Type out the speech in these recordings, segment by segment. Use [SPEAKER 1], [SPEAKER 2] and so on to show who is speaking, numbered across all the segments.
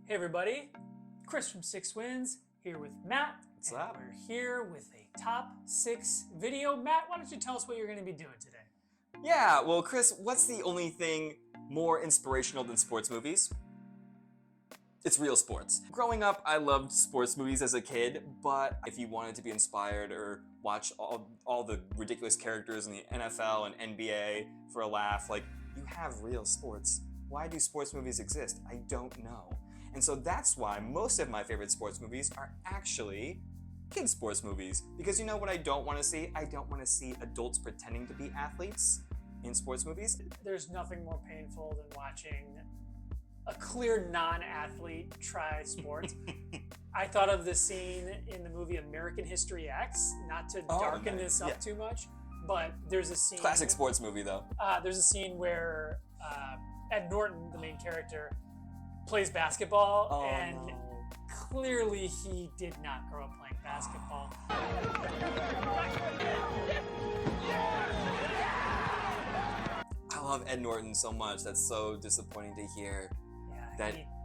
[SPEAKER 1] Hey everybody, Chris from Six Wins here with Matt.
[SPEAKER 2] What's up?
[SPEAKER 1] We're here with a top 6 video. Matt, why don't you tell us what you're going to be doing today?
[SPEAKER 2] Yeah, well, Chris, what's the only thing more inspirational than sports movies? It's real sports. Growing up, I loved sports movies as a kid, but if you wanted to be inspired or watch all the ridiculous characters in the NFL and NBA for a laugh, like, you have real sports. Why do sports movies exist? I don't know. And so that's why most of my favorite sports movies are actually kids' sports movies. Because you know what I don't want to see? I don't want to see adults pretending to be athletes in sports movies.
[SPEAKER 1] There's nothing more painful than watching a clear non-athlete try sports. I thought of the scene in the movie American History X, not to darken this up too much, but there's a scene...
[SPEAKER 2] Classic sports movie, though.
[SPEAKER 1] There's a scene where Ed Norton, the main character, plays basketball, clearly he did not grow up playing basketball.
[SPEAKER 2] I love Ed Norton so much. That's so disappointing to hear.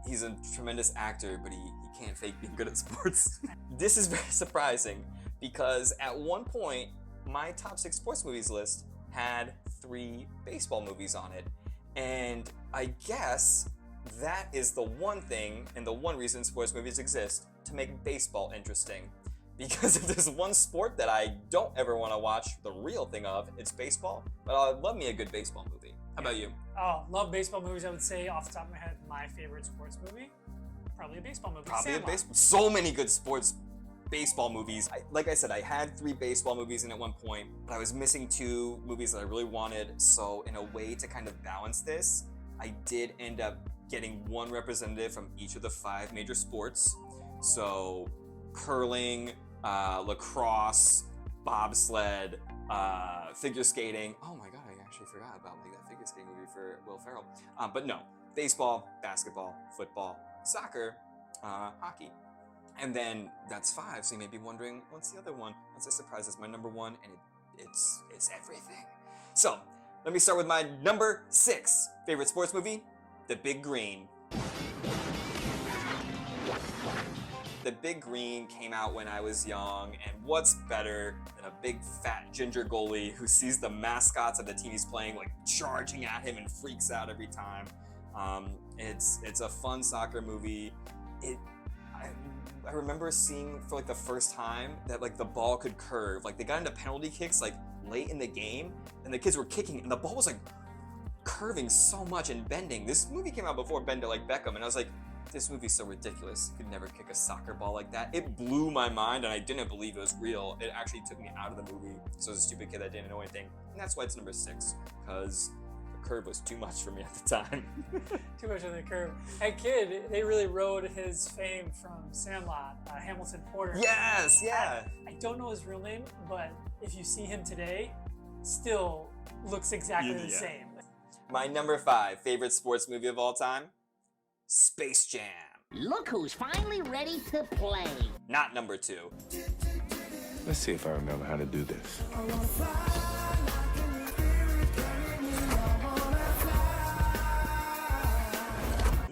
[SPEAKER 2] He's a tremendous actor, but he can't fake being good at sports. This is very surprising because at one point, my top 6 sports movies list had 3 baseball movies on it. And I guess that is the one thing and the one reason sports movies exist, to make baseball interesting. Because if there's one sport that I don't ever want to watch the real thing of, it's baseball. But I love me a good baseball movie. How about you?
[SPEAKER 1] Oh, love baseball movies. I would say off the top of my head, my favorite sports movie, probably a baseball movie.
[SPEAKER 2] Probably
[SPEAKER 1] Sandlot.
[SPEAKER 2] a baseball. So many good sports baseball movies. Like I said, I had 3 baseball movies in at one point, but I was missing 2 movies that I really wanted. So in a way to kind of balance this, I did end up getting 1 representative from each of the 5 major sports. So curling, lacrosse, bobsled, figure skating. Oh my God, I actually forgot about that figure skating movie for Will Ferrell. But no, baseball, basketball, football, soccer, hockey. And then that's 5, so you may be wondering, what's the other one? What's a surprise? It's my number 1, and it's everything. So, let me start with my number 6 favorite sports movie, The Big Green. The Big Green came out when I was young, and what's better than a big fat ginger goalie who sees the mascots of the team he's playing like charging at him and freaks out every time. It's a fun soccer movie. I remember seeing for like the first time that like the ball could curve. Like they got into penalty kicks like late in the game, and the kids were kicking, and the ball was like curving so much and bending. This movie came out before Bend It Like Beckham, and I was like, this movie's so ridiculous. You could never kick a soccer ball like that. It blew my mind, and I didn't believe it was real. It actually took me out of the movie. So I was a stupid kid that didn't know anything. And that's why it's number 6, because the curve was too much for me at the time.
[SPEAKER 1] Too much on the curve. Hey kid, they really rode his fame from Sandlot, Hamilton Porter.
[SPEAKER 2] Yes, yeah.
[SPEAKER 1] I don't know his real name, but if you see him today, still looks exactly the same.
[SPEAKER 2] My number 5 favorite sports movie of all time, Space Jam.
[SPEAKER 3] Look who's finally ready to play.
[SPEAKER 2] Not number 2.
[SPEAKER 4] Let's see if I remember how to do this.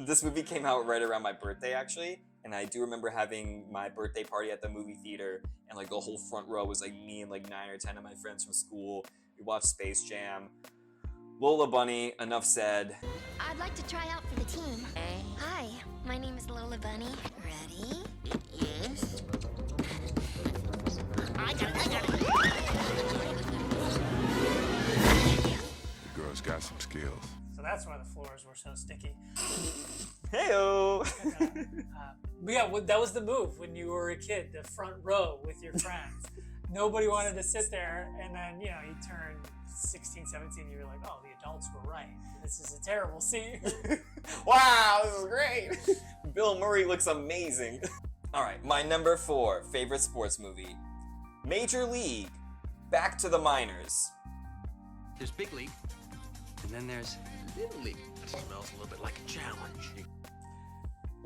[SPEAKER 2] This movie came out right around my birthday, actually, and I do remember having my birthday party at the movie theater, and like the whole front row was like me and like 9 or 10 of my friends from school. We watched Space Jam. Lola Bunny, enough said.
[SPEAKER 5] I'd like to try out for the team. Hi, my name is Lola Bunny. Ready?
[SPEAKER 3] Yes. I got it.
[SPEAKER 4] The girl's got some skills.
[SPEAKER 1] So that's why the floors were so sticky.
[SPEAKER 2] Heyo!
[SPEAKER 1] But yeah, that was the move when you were a kid, the front row with your friends. Nobody wanted to sit there, and then, you turn 16, 17, you're like, oh, the adults were right. This is a terrible scene.
[SPEAKER 2] Wow, this is great. Bill Murray looks amazing. All right, my number 4 favorite sports movie, Major League, Back to the Minors.
[SPEAKER 6] There's Big League, and then there's Little League. That smells a little bit like a challenge.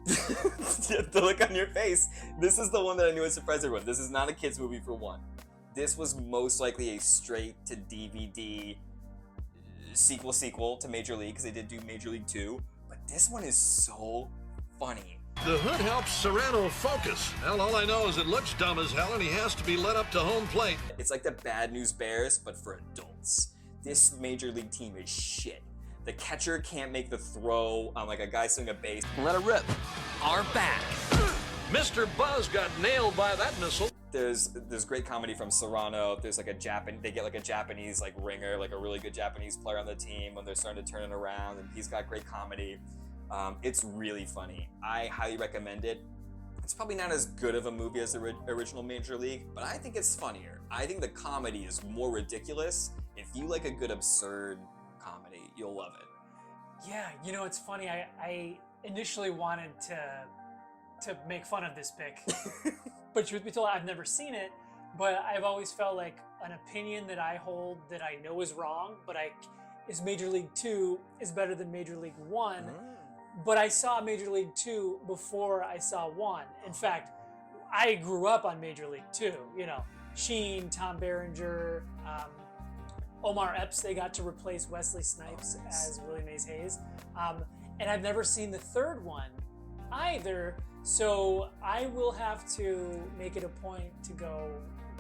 [SPEAKER 2] The look on your face. This is the one that I knew would surprise everyone. This is not a kid's movie for one. This was most likely a straight to DVD sequel to Major League, because they did do Major League 2. But this one is so funny.
[SPEAKER 7] The hood helps Serrano focus. Hell, all I know is it looks dumb as hell and he has to be led up to home plate.
[SPEAKER 2] It's like the Bad News Bears, but for adults. This major league team is shit. The catcher can't make the throw on like a guy swinging a base.
[SPEAKER 6] Let it rip. Are back.
[SPEAKER 7] Mr. Buzz got nailed by that missile.
[SPEAKER 2] There's great comedy from Serrano. There's like they get like a Japanese like ringer, like a really good Japanese player on the team when they're starting to turn it around, and he's got great comedy. It's really funny. I highly recommend it. It's probably not as good of a movie as the original Major League, but I think it's funnier. I think the comedy is more ridiculous. If you like a good absurd comedy, you'll love it.
[SPEAKER 1] Yeah, you know, it's funny. I initially wanted to make fun of this pick, but truth be told, I've never seen it. But I've always felt like an opinion that I hold that I know is wrong, but is Major League 2 is better than Major League 1. But I saw Major League 2 before I saw 1. In fact, I grew up on Major League 2. You know, Sheen, Tom Berenger, Omar Epps, they got to replace Wesley Snipes as Willie Mays Hayes. And I've never seen the third one either. So I will have to make it a point to go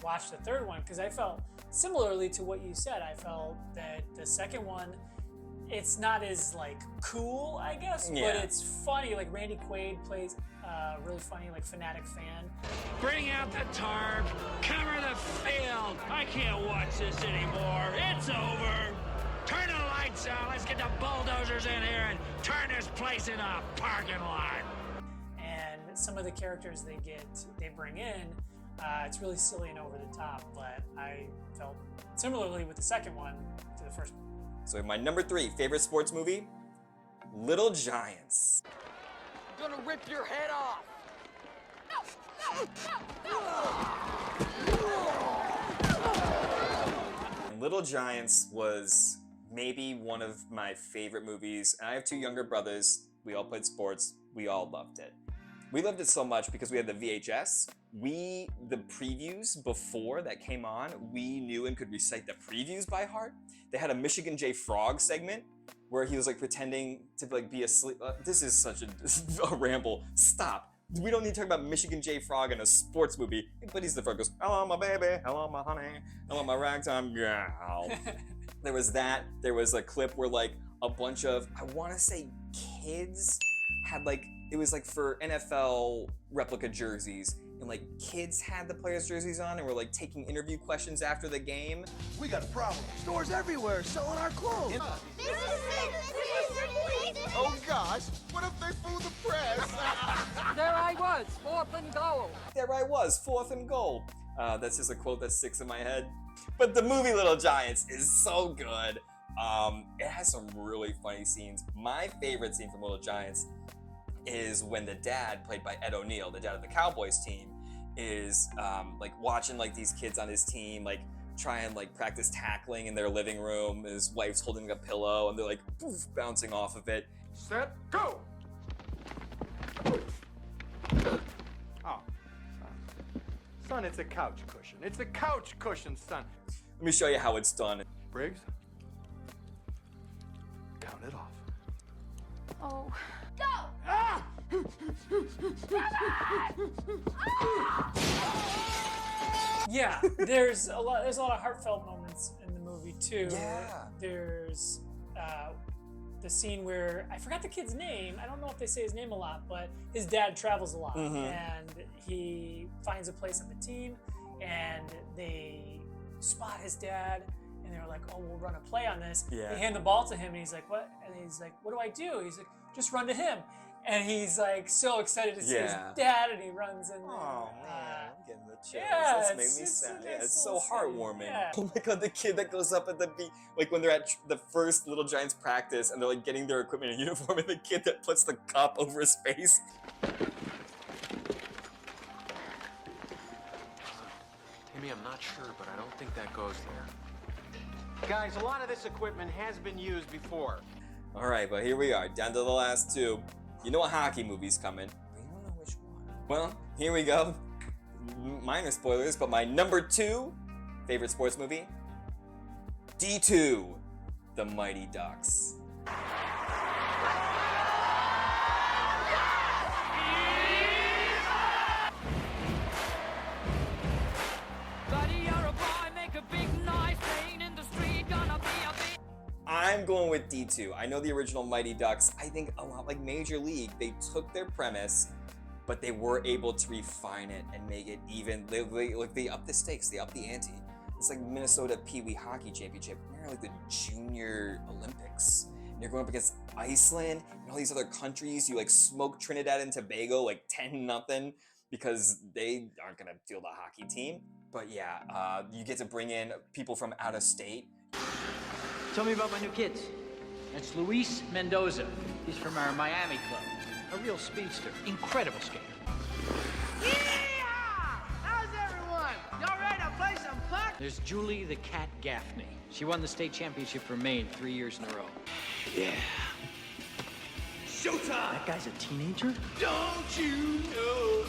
[SPEAKER 1] watch the third one, because I felt similarly to what you said. I felt that the second one, it's not as like cool, I guess, but it's funny. Like Randy Quaid plays a really funny like fanatic fan.
[SPEAKER 8] Bring out the tarp, cover the field. I can't watch this anymore. It's over. Turn the lights out. Let's get the bulldozers in here and turn this place into a parking lot.
[SPEAKER 1] And some of the characters they bring in, it's really silly and over the top. But I felt similarly with the second one to the first one.
[SPEAKER 2] So my number 3 favorite sports movie, Little Giants.
[SPEAKER 6] I'm gonna rip your head off.
[SPEAKER 2] Little Giants was maybe one of my favorite movies. And I have 2 younger brothers. We all played sports. We all loved it. We loved it so much because we had the VHS. The previews before that came on, we knew and could recite the previews by heart. They had a Michigan J. Frog segment where he was like pretending to like be asleep. This is such a ramble. Stop. We don't need to talk about Michigan J. Frog in a sports movie. But he's the frog goes, hello my baby, hello my honey, hello my ragtime gal. There was that. There was a clip where like a bunch of, I want to say kids had like, it was like for NFL replica jerseys. And like kids had the players' jerseys on and were like taking interview questions after the game.
[SPEAKER 9] We got a problem. Stores everywhere selling our clothes. Oh gosh, what if they fool the press?
[SPEAKER 10] There I was, 4th and goal.
[SPEAKER 2] There I was, 4th and goal. That's just a quote that sticks in my head. But the movie Little Giants is so good. It has some really funny scenes. My favorite scene from Little Giants is when the dad, played by Ed O'Neill, the dad of the Cowboys team, is like watching like these kids on his team like try and like practice tackling in their living room. His wife's holding a pillow and they're like poof, bouncing off of it.
[SPEAKER 9] Set, go! Oh, son, it's a couch cushion. It's a couch cushion, son.
[SPEAKER 2] Let me show you how it's done.
[SPEAKER 9] Briggs, count it off.
[SPEAKER 5] Oh.
[SPEAKER 1] Yeah, there's a lot of heartfelt moments in the movie too.
[SPEAKER 2] Yeah.
[SPEAKER 1] There's the scene where I forgot the kid's name. I don't know if they say his name a lot, but his dad travels a lot and he finds a place on the team and they spot his dad and they're like, oh, we'll run a play on this.
[SPEAKER 2] Yeah.
[SPEAKER 1] They hand the ball to him and he's like, what? And he's like, what do I do? He's like, just run to him. And he's like so excited to see his dad and he runs in there.
[SPEAKER 2] Oh man, I'm getting the chills.
[SPEAKER 1] Yeah,
[SPEAKER 2] That's made me sad. Yeah, it's so heartwarming.
[SPEAKER 1] Yeah.
[SPEAKER 2] Oh my god, the kid that goes up at the beat, like when they're at the first Little Giants practice and they're like getting their equipment and uniform, and the kid that puts the cup over his face.
[SPEAKER 6] Timmy, I'm not sure, but I don't think that goes there.
[SPEAKER 9] Guys, a lot of this equipment has been used before.
[SPEAKER 2] All right, but here we are, down to the last 2. You know a hockey movie's coming, but you don't know which one. Well, here we go. Minor spoilers, but my number 2 favorite sports movie, D2, The Mighty Ducks. I'm going with D2. I know the original Mighty Ducks. I think a lot like Major League, they took their premise, but they were able to refine it and make it even. They up the stakes, they up the ante. It's like Minnesota Pee Wee Hockey Championship. You're like the Junior Olympics. And you're going up against Iceland and all these other countries. You like smoke Trinidad and Tobago like 10-0 because they aren't gonna field a hockey team. But yeah, you get to bring in people from out of state.
[SPEAKER 10] Tell me about my new kids. That's Luis Mendoza. He's from our Miami club. A real speedster. Incredible skater.
[SPEAKER 11] Yeehaw! How's everyone? Y'all ready to play some puck?
[SPEAKER 10] There's Julie the Cat Gaffney. She won the state championship for Maine 3 years in a row.
[SPEAKER 8] Yeah. Showtime!
[SPEAKER 10] That guy's a teenager?
[SPEAKER 8] Don't you know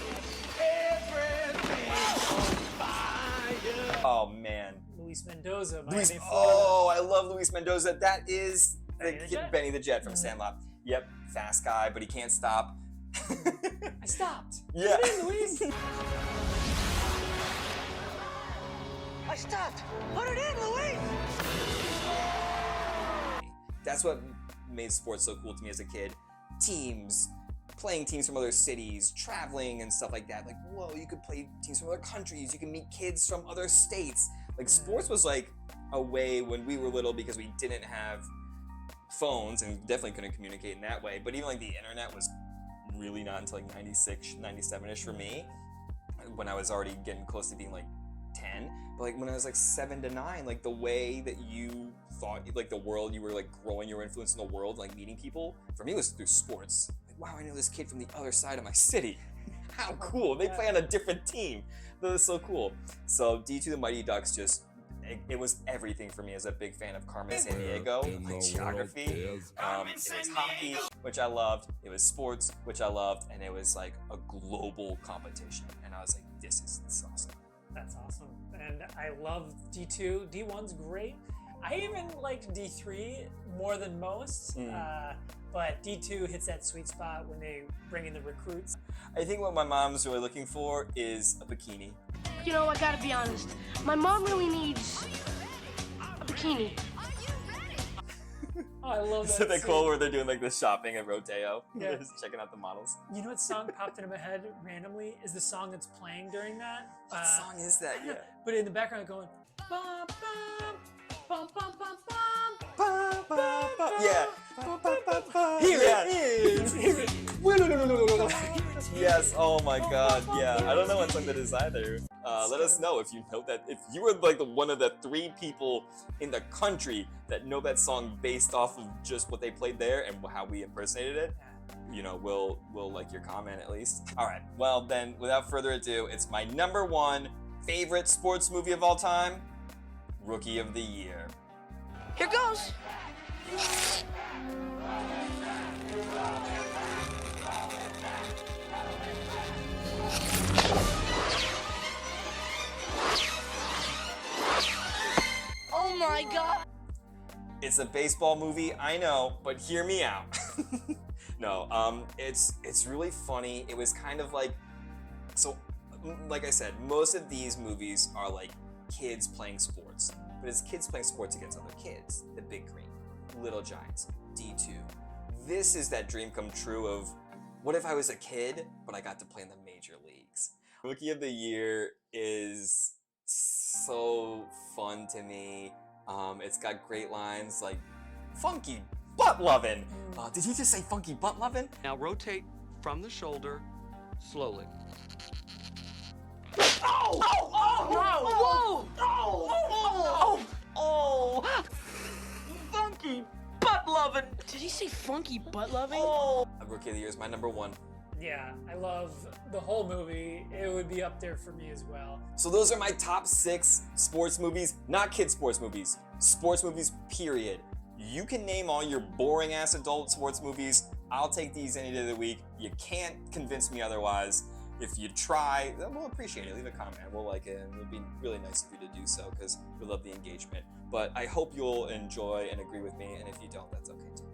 [SPEAKER 8] everything's on fire?
[SPEAKER 2] Oh man.
[SPEAKER 1] Luis Mendoza, Miami,
[SPEAKER 2] Luis,
[SPEAKER 1] Florida.
[SPEAKER 2] oh, I love Luis Mendoza. That is
[SPEAKER 1] Benny the Jet?
[SPEAKER 2] Benny the Jet from Sandlot. Yep, fast guy, but he can't stop.
[SPEAKER 1] I stopped.
[SPEAKER 2] Yeah.
[SPEAKER 1] Put it in, Luis.
[SPEAKER 11] I stopped. Put it in, Luis.
[SPEAKER 2] That's what made sports so cool to me as a kid. Teams, playing teams from other cities, traveling and stuff like that. Like, whoa, you could play teams from other countries. You can meet kids from other states. Like, sports was like a way when we were little, because we didn't have phones and definitely couldn't communicate in that way. But even like the internet was really not until like 96, 97-ish for me, when I was already getting close to being like 10. But like when I was like 7 to 9, like the way that you thought like the world, you were like growing your influence in the world, like meeting people, for me it was through sports. Like, wow, I know this kid from the other side of my city. How cool. They play on a different team. That was so cool. So D2 the Mighty Ducks just, it was everything for me as a big fan of Carmen Sandiego, like geography. It was hockey, which I loved. It was sports, which I loved, and it was like a global competition. And I was like, this is awesome.
[SPEAKER 1] That's awesome. And I love D2. D1's great. I even liked D3 more than most, but D2 hits that sweet spot when they bring in the recruits.
[SPEAKER 2] I think what my mom's really looking for is a bikini.
[SPEAKER 12] You know, I gotta be honest. My mom really needs a bikini.
[SPEAKER 1] Oh, I love that.
[SPEAKER 2] So the
[SPEAKER 1] scene.
[SPEAKER 2] quote where they're doing like the shopping at Rodeo,
[SPEAKER 1] Yeah.
[SPEAKER 2] just checking out the models.
[SPEAKER 1] You know what song popped into my head randomly is the song that's playing during that.
[SPEAKER 2] What song is that? Yeah.
[SPEAKER 1] But in the background, going bum bum bum bum bum bum.
[SPEAKER 2] Yeah.
[SPEAKER 1] Here
[SPEAKER 2] Yeah.
[SPEAKER 1] it is. Here it is.
[SPEAKER 2] Yes. Oh my God. Yeah. I don't know what song that is either. Let us know if you know that. If you were like one of the 3 people in the country that know that song based off of just what they played there and how we impersonated it, you know, we'll like your comment at least. All right. Well then, without further ado, it's my #1 favorite sports movie of all time, Rookie of the Year.
[SPEAKER 12] Here goes. Oh my God.
[SPEAKER 2] It's a baseball movie, I know, but hear me out. No, it's really funny. It was kind of like, so like I said, most of these movies are like kids playing sports, but it's kids playing sports against other kids. The Big Green, Little Giants, D2. This is that dream come true of, what if I was a kid, but I got to play in the major leagues? Rookie of the Year is so fun to me. It's got great lines like, funky butt lovin'. Did you just say funky butt lovin'?
[SPEAKER 6] Now rotate from the shoulder slowly.
[SPEAKER 11] Oh! Oh! Oh!
[SPEAKER 12] Whoa!
[SPEAKER 11] Oh! Funky butt loving.
[SPEAKER 12] Did he say funky butt loving?
[SPEAKER 2] Rookie of the Year is my #1.
[SPEAKER 1] Yeah, I love the whole movie. It would be up there for me as well.
[SPEAKER 2] So those are my top 6 sports movies, not kid sports movies, sports movies, period. You can name all your boring ass adult sports movies. I'll take these any day of the week. You can't convince me otherwise. If you try, then we'll appreciate it. Leave a comment. We'll like it, and it would be really nice of you to do so because we love the engagement. But I hope you'll enjoy and agree with me, and if you don't, that's okay too.